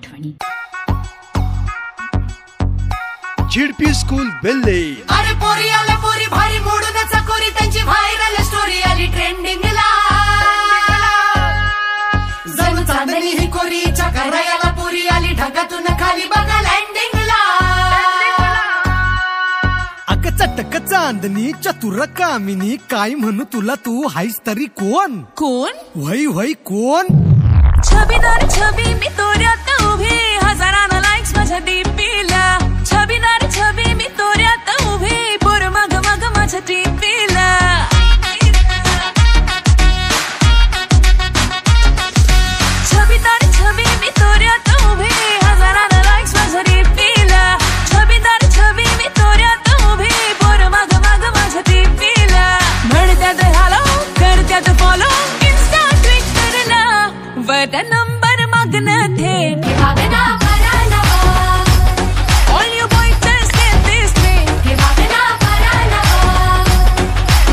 आठवणी. झिडपी स्कूल बेल्ले. अरे पोरी आला पोरी भारी मोडून चकोरी त्यांची व्हायरल स्टोरी आली ट्रेंडिंगला. जणू चांदणी ही कोरीच्या करायला पोरी आली ढगातून खाली बघा लँडिंगला. अग चटक चांदणी चतुर कामिनी काय म्हणू तुला तू हायस तरी कोण. कोण वही वही कोण. छबीदार छबी मी तोऱ्यात उभी हजारांना लाईक्स माझ्या डीपीला. छबीदार छबी मी तोऱ्यात उभी पोर मग मग माझ्या डीपीला. छबीदार छबी मी तोऱ्यात उभी हजारांना लाईक्स माझ्या डीपीला. छबीदार छबी मी तोऱ्यात उभी पोर मग मग माझ्या डीपीला. म्हणत्यात हॅलो करत्यात फॉलो इन्स्टा ट्विटरला. वर नंबर मागणं थेट All you boys just get this thing.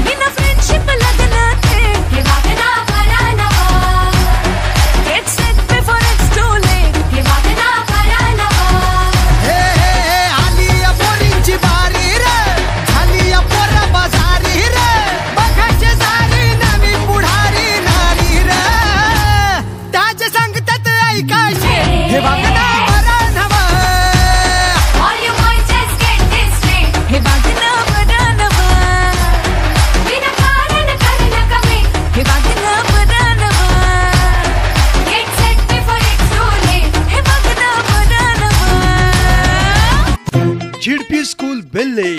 बिना friendship लग्न थेट. Get set before it's too late. आली या पोरींची बारी रे झाली या पोरा बाजारी रे. बघायचे सारी नवी पुढारी नारी रे. त्याचे सांगतात ऐकायचे हे वागणं बरं नवं. All you boys just get this thing. हे वागणं बरं नवं. बिना कारण करणं कमी. हे वागणं बरं नवं. Get set before it's too late. हे वागणं बरं नवं. झिडपी स्कूल बेल्ले.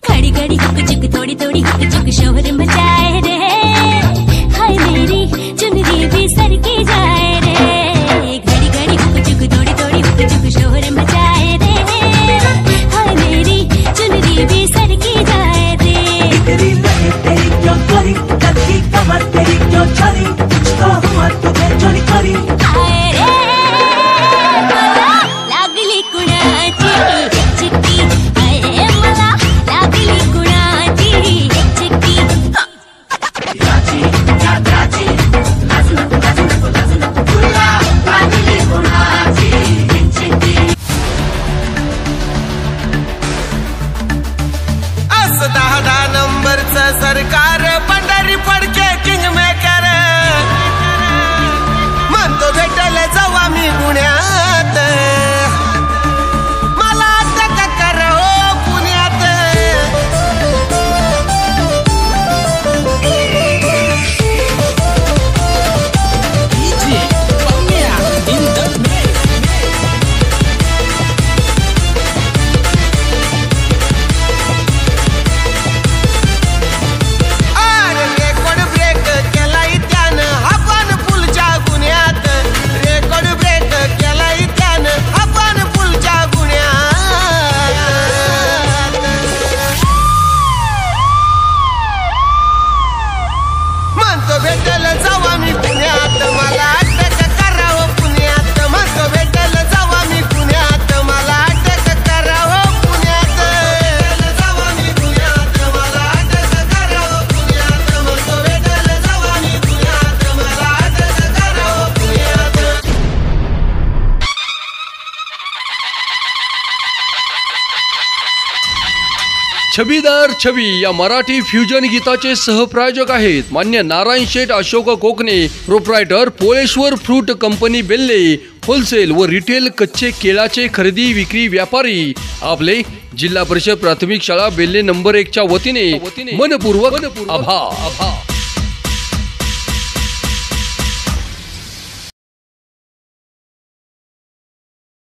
घड़ी घड़ी हुक चुक थोड़ी थोड़ी हुक चुक शोहर मचाए रे. हाय मेरी चुनरी भी सर की जाए रे. घड़ी घड़ी हुक चुक थोड़ी थोड़ी हुक चुक शोहर मचाए रे. हाय मेरी चुनरी भी सर की जाए रे. तेरी लगे तेरी क्यों करी कभी कमर तेरी क्यों चली तो हुआ तुझे चोरी करी. हाय रे मला लागली कुणाची चिट्टी. हाय मला लागली कुणाची चिट्टी. असं 10 नंबरचं सरकार पंढरी फडके किंग मेकर. म्हणतो भेटल जाऊ मी पुण्यात. मला आता कर हो पुण्यात. अरे रेकॉर्ड ब्रेक केलाय त्यानं आपण पुलच्या गुन्ह्यात. रेकॉर्ड ब्रेक केलाय त्यानं आपण पुलच्या गुन्ह्यात. म्हणतो भेटल जाऊ मी पुण्यात. मला अटक करावं पुण्यात. म्हणतो भेटल जाऊ मी पुण्यात. मला अटक करावं पुण्यात. जाऊ मी पुण्यात. मला अटक करावं पुण्यात. म्हणतो भेटल जाऊ मी पुण्यात. मला अटक करावं पुण्यात. छबीदार छबी या मराठी फ्युजन गीताचे सहप्रायोजक आहेत मान्य नारायण शेठ अशोक कोकणे, प्रोप्रायटर पोळेश्वर फ्रूट कंपनी बेल्ले. होलसेल व रिटेल कच्चे केळाचे खरेदी विक्री व्यापारी. आपले जिल्हा परिषद प्राथमिक शाळा बेल्ले नंबर 1 च्या वतीने मनपूर्वक आभार.